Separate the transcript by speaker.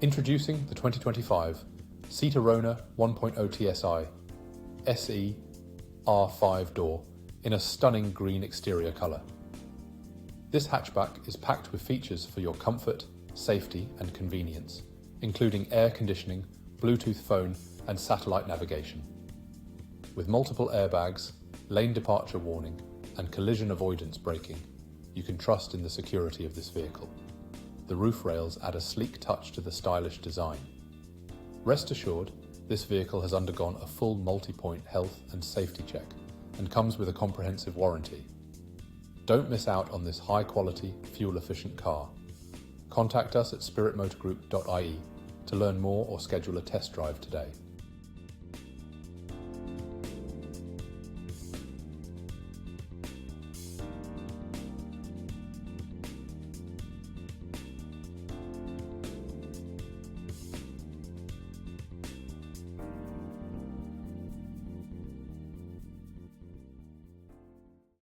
Speaker 1: Introducing the 2025 Arona 1.0 TSI SE R5 door in a stunning green exterior colour. This hatchback is packed with features for your comfort, safety and convenience, including air conditioning, Bluetooth phone and satellite navigation. With multiple airbags, lane departure warning and collision avoidance braking, you can trust in the security of this vehicle. The roof rails add a sleek touch to the stylish design. Rest assured, this vehicle has undergone a full multi-point health and safety check and comes with a comprehensive warranty. Don't miss out on this high-quality, fuel-efficient car. Contact us at spiritmotorgroup.ie to learn more or schedule a test drive today.